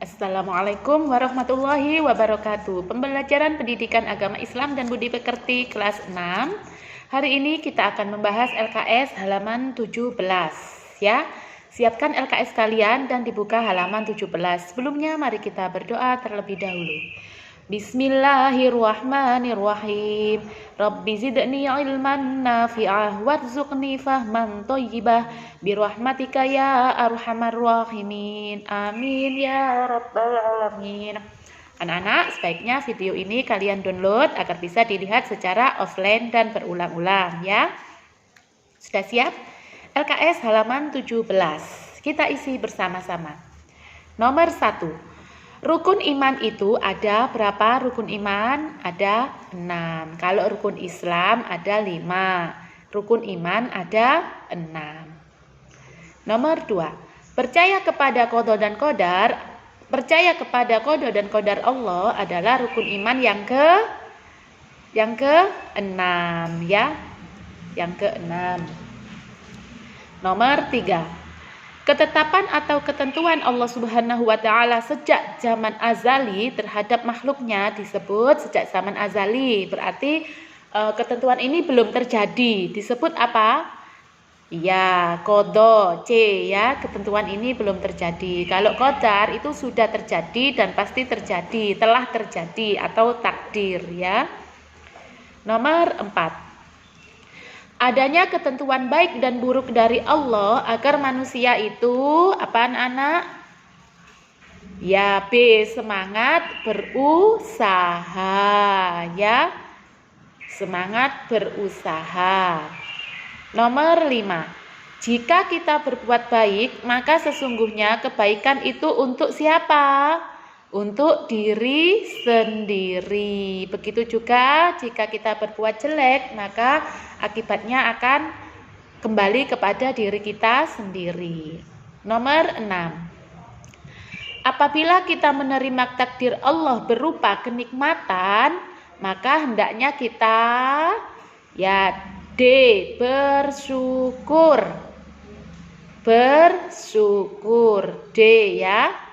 Assalamualaikum warahmatullahi wabarakatuh. Pembelajaran pendidikan agama Islam dan budi pekerti kelas 6. Hari ini kita akan membahas LKS halaman 17 ya. Siapkan LKS kalian dan dibuka halaman 17. Sebelumnya mari kita berdoa terlebih dahulu. Bismillahirrahmanirrahim. Rabbi zidni ilman nafi'ah warzuqni fahman thayyibah birahmatika ya arhamar rahimin. Amin ya rabbal alamin. Anak-anak, sebaiknya video ini kalian download agar bisa dilihat secara offline dan berulang-ulang ya. Sudah siap? LKS halaman 17. Kita isi bersama-sama. Nomor 1. Rukun iman itu ada berapa rukun iman? Ada 6. Kalau rukun Islam ada 5. Rukun iman ada 6. Nomor 2. Percaya kepada qada dan qadar. Percaya kepada qada dan qadar Allah adalah rukun iman yang ke-6 ya. Yang ke-6. Nomor 3. Ketetapan atau ketentuan Allah Subhanahu wa Ta'ala sejak zaman azali terhadap makhluknya disebut sejak zaman azali. Berarti ketentuan ini belum terjadi. Disebut apa? Ya, qada, C ya. Ketentuan ini belum terjadi. Kalau qadar itu sudah terjadi dan pasti terjadi, telah terjadi atau takdir ya. Nomor 4. Adanya ketentuan baik dan buruk dari Allah agar manusia itu apa anak-anak? Ya, B. Semangat berusaha ya. Semangat berusaha. Nomor 5. Jika kita berbuat baik, maka sesungguhnya kebaikan itu untuk siapa? Untuk diri sendiri. Begitu juga jika kita berbuat jelek, maka akibatnya akan kembali kepada diri kita sendiri. Nomor 6. Apabila kita menerima takdir Allah berupa kenikmatan, maka hendaknya kita ya D. Bersyukur. Bersyukur. D ya.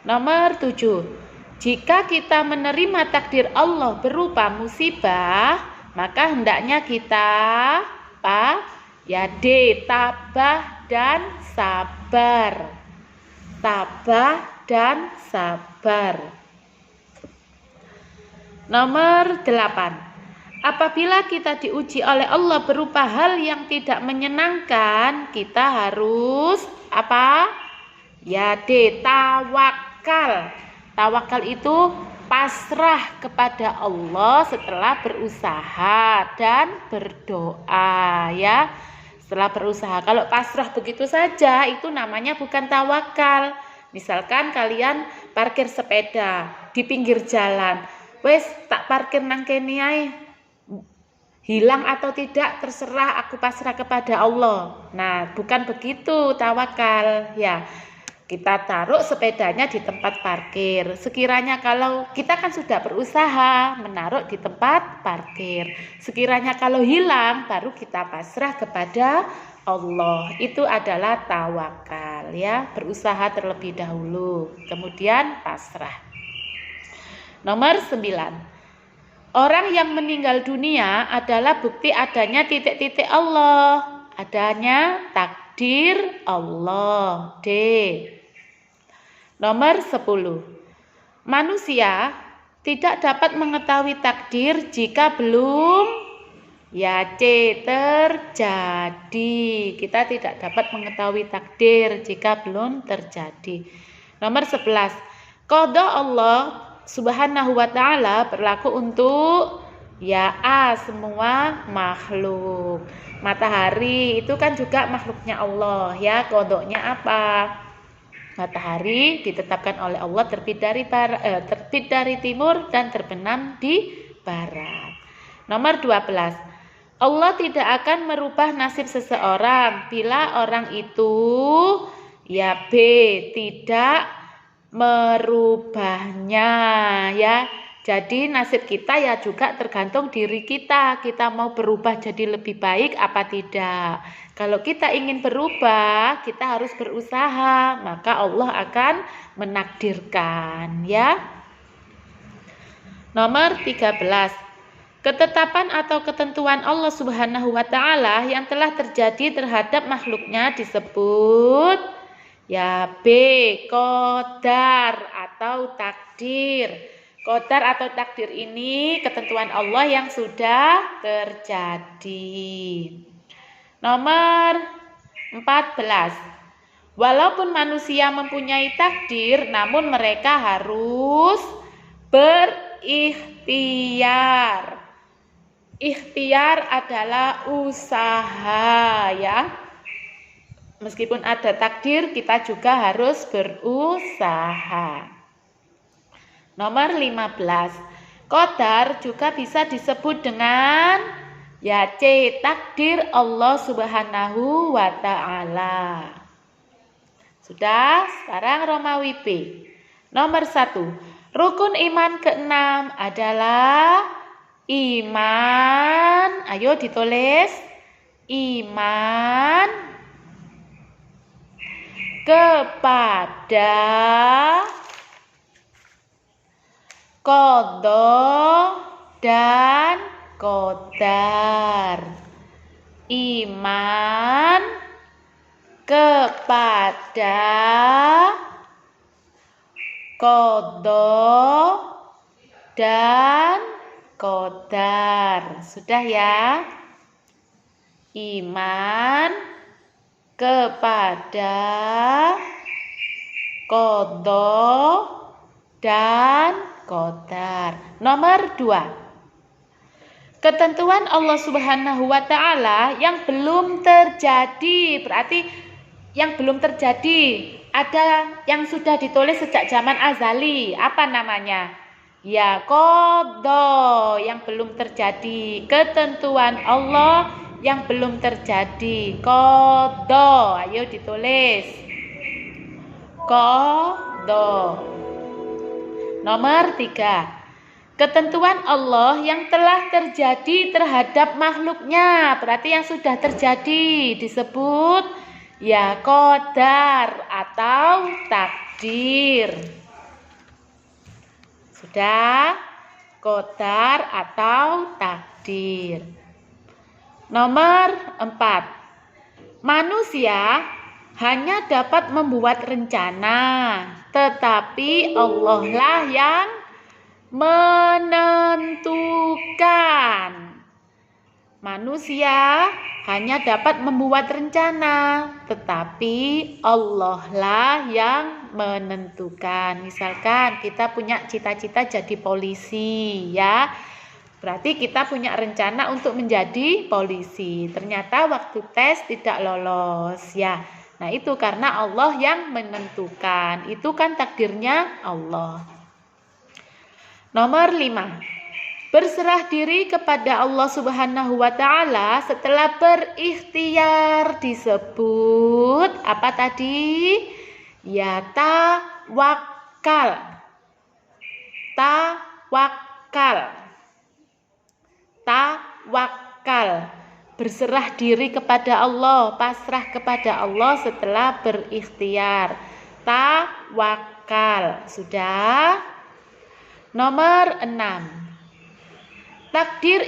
Nomor 7. Jika kita menerima takdir Allah berupa musibah, maka hendaknya kita apa? Ya D. Tabah dan sabar. Tabah dan sabar. Nomor 8. Apabila kita diuji oleh Allah berupa hal yang tidak menyenangkan, kita harus apa? Ya D. Tawakal. Tawakal itu pasrah kepada Allah setelah berusaha dan berdoa ya. Setelah berusaha. Kalau pasrah begitu saja itu namanya bukan tawakal. Misalkan kalian parkir sepeda di pinggir jalan. Wes tak parkir nang kene ae. Hilang atau tidak terserah, aku pasrah kepada Allah. Nah, bukan begitu tawakal ya. Kita taruh sepedanya di tempat parkir. Sekiranya kalau kita kan sudah berusaha menaruh di tempat parkir. Sekiranya kalau hilang baru kita pasrah kepada Allah. Itu adalah tawakal ya. Berusaha terlebih dahulu, kemudian pasrah. Nomor 9. Orang yang meninggal dunia adalah bukti adanya titik-titik Allah. Adanya takdir Allah. D. Nomor 10. Manusia tidak dapat mengetahui takdir jika belum ya C. terjadi. Kita tidak dapat mengetahui takdir jika belum terjadi. Nomor 11. Qada Allah Subhanahu wa Ta'ala berlaku untuk ya A. semua makhluk. Matahari itu kan juga makhluknya Allah ya. Qadanya apa? Matahari ditetapkan oleh Allah terbit dari timur dan terbenam di barat. Nomor 12. Allah tidak akan merubah nasib seseorang bila orang itu ya B. tidak merubahnya ya. Jadi nasib kita ya juga tergantung diri kita. Kita mau berubah jadi lebih baik apa tidak. Kalau kita ingin berubah, kita harus berusaha. Maka Allah akan menakdirkan, ya. Nomor 13. Ketetapan atau ketentuan Allah Subhanahu wa taala yang telah terjadi terhadap makhluknya disebut ya B. Qadar atau takdir. Qadar atau takdir ini ketentuan Allah yang sudah terjadi. Nomor 14. Walaupun manusia mempunyai takdir, namun mereka harus berikhtiar. Ikhtiar adalah usaha, ya. Meskipun ada takdir, kita juga harus berusaha. Nomor 15. Qadar juga bisa disebut dengan ya C. Takdir Allah Subhanahu wa taala. Sudah, sekarang Romawi B. Nomor 1. Rukun iman ke-6 adalah iman. Ayo ditulis. Iman kepada qadha dan qadar. Iman kepada qadha dan qadar. Sudah ya? Iman kepada qadha dan qadar. Nomor 2. Ketentuan Allah Subhanahu wa taala yang belum terjadi. Berarti yang belum terjadi ada yang sudah ditulis sejak zaman azali. Apa namanya? Ya, qadha yang belum terjadi. Ketentuan Allah yang belum terjadi. Qadha. Ayo ditulis. Qadha. Nomor 3. Ketentuan Allah yang telah terjadi terhadap makhluknya. Berarti yang sudah terjadi disebut ya qadar atau takdir. Sudah? Qadar atau takdir. Nomor 4. Manusia hanya dapat membuat rencana, tetapi Allah lah yang menentukan. Manusia hanya dapat membuat rencana, tetapi Allah lah yang menentukan. Misalkan kita punya cita-cita jadi polisi, ya. Berarti kita punya rencana untuk menjadi polisi. Ternyata waktu tes tidak lolos, ya. Nah, itu karena Allah yang menentukan. Itu kan takdirnya Allah. Nomor 5. Berserah diri kepada Allah Subhanahu wa taala setelah berikhtiar disebut apa tadi? Ya tawakal. Tawakal. Tawakal. Berserah diri kepada Allah, pasrah kepada Allah setelah berikhtiar. Tawakal. Sudah? Nomor 6. Takdir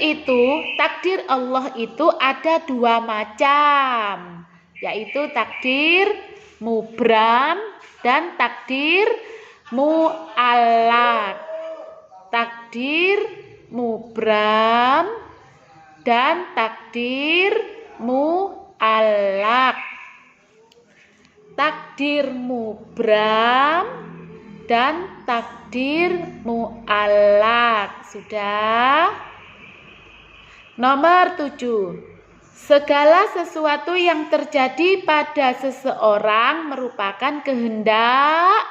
Allah itu ada 2 macam, yaitu takdir mubram dan takdir mu'allaq. Takdir mubram dan takdir mu'allaq. Takdir mubram dan takdir mu'allaq. Sudah? Nomor 7. Segala sesuatu yang terjadi pada seseorang merupakan kehendak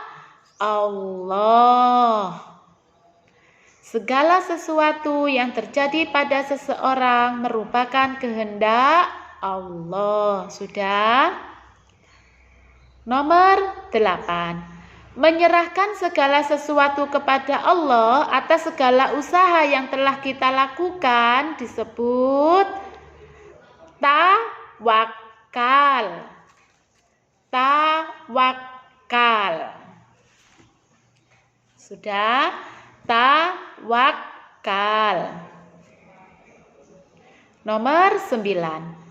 Allah. Segala sesuatu yang terjadi pada seseorang merupakan kehendak Allah. Sudah? Nomor 8. Menyerahkan segala sesuatu kepada Allah atas segala usaha yang telah kita lakukan disebut tawakal. Tawakal. Sudah? Tawakal. Nomor 9.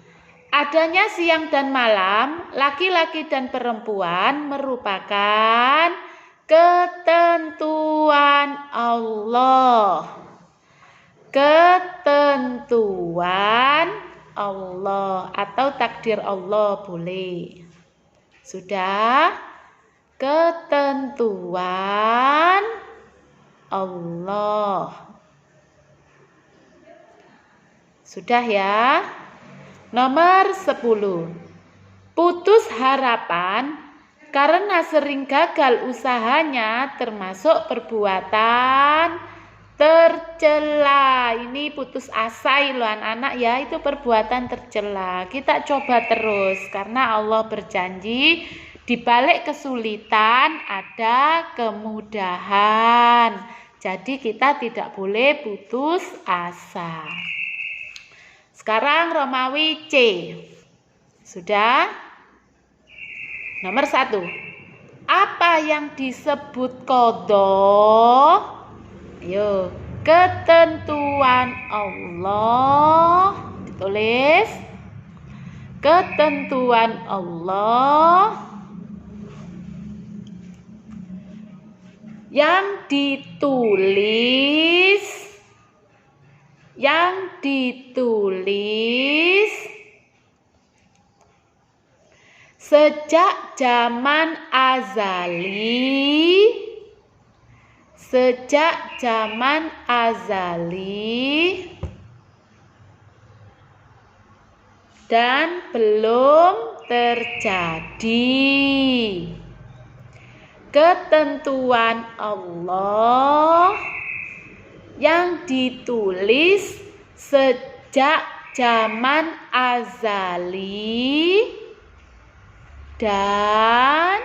Adanya siang dan malam, laki-laki dan perempuan merupakan ketentuan Allah. Ketentuan Allah atau takdir Allah boleh. Sudah? Ketentuan Allah. Sudah ya? Nomor 10. Putus harapan karena sering gagal usahanya termasuk perbuatan tercela. Ini putus asa loh anak-anak ya, itu perbuatan tercela. Kita coba terus karena Allah berjanji di balik kesulitan ada kemudahan. Jadi kita tidak boleh putus asa. Sekarang Romawi C. Sudah? Nomor 1. Apa yang disebut qadha? Ayo, ketentuan Allah. Ditulis. Ketentuan Allah yang ditulis sejak zaman azali, dan belum terjadi. Ketentuan Allah yang ditulis sejak zaman azali dan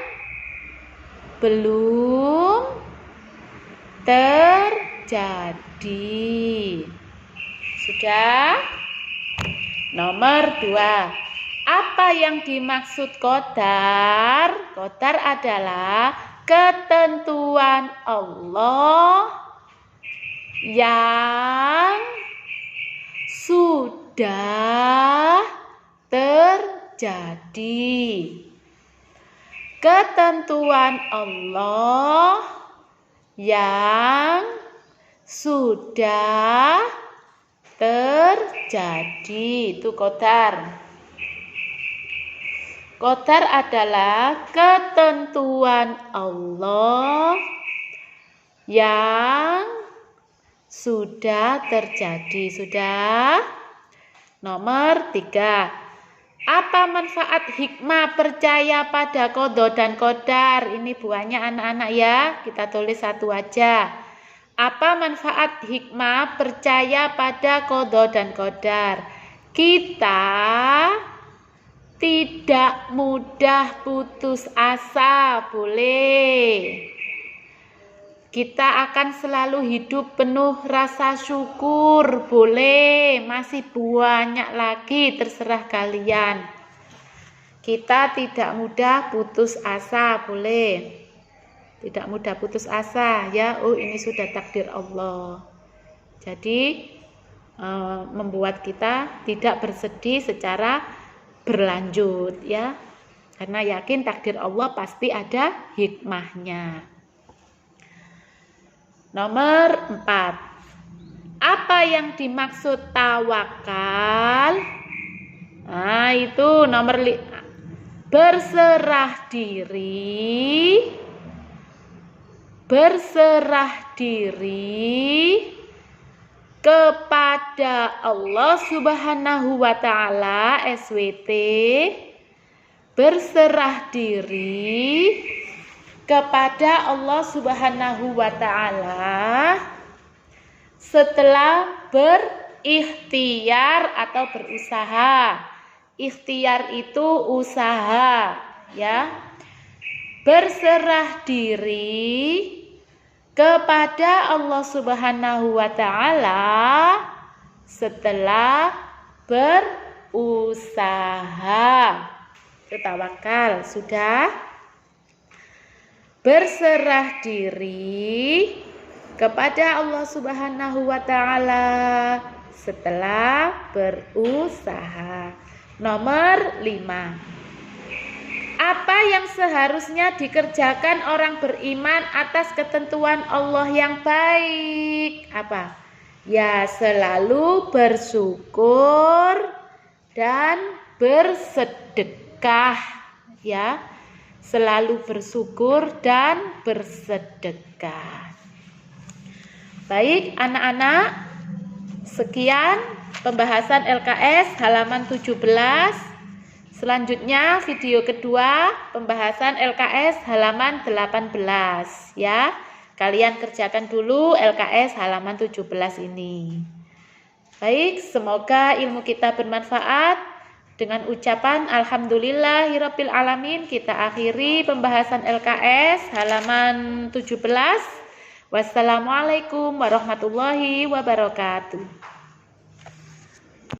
belum terjadi. Sudah? Nomor 2. Apa yang dimaksud qadar? Qadar adalah ketentuan Allah yang sudah terjadi. Ketentuan Allah yang sudah terjadi. Itu qadar. Qadar adalah ketentuan Allah yang sudah terjadi. Sudah? Nomor 3. Apa manfaat hikmah percaya pada qadha dan qadar? Ini buahnya anak-anak ya. Kita tulis satu aja. Apa manfaat hikmah percaya pada qadha dan qadar? Kita tidak mudah putus asa, boleh. Kita akan selalu hidup penuh rasa syukur, boleh. Masih banyak lagi, terserah kalian. Kita tidak mudah putus asa, boleh. Tidak mudah putus asa ya. Oh, ini sudah takdir Allah. Jadi membuat kita tidak bersedih secara berlanjut ya. Karena yakin takdir Allah pasti ada hikmahnya. Nomor 4. Apa yang dimaksud tawakal? Nah, itu nomor berserah diri. Berserah diri kepada Allah Subhanahu wa taala, SWT. Berserah diri kepada Allah Subhanahu wa taala setelah berikhtiar atau berusaha. Ikhtiar itu usaha ya. berserah diri kepada Allah Subhanahu wa Ta'ala setelah berusaha. Tawakal, sudah. Berserah diri kepada Allah Subhanahu wa Ta'ala setelah berusaha. Nomor 5. Apa yang seharusnya dikerjakan orang beriman atas ketentuan Allah yang baik? Apa? Ya, selalu bersyukur dan bersedekah, ya. Selalu bersyukur dan bersedekah. Baik, anak-anak, sekian pembahasan LKS halaman 17. Selanjutnya video kedua pembahasan LKS halaman 18, ya. Kalian kerjakan dulu LKS halaman 17 ini. Baik, semoga ilmu kita bermanfaat. Dengan ucapan alhamdulillahirabbil alamin kita akhiri pembahasan LKS halaman 17. Wassalamualaikum warahmatullahi wabarakatuh.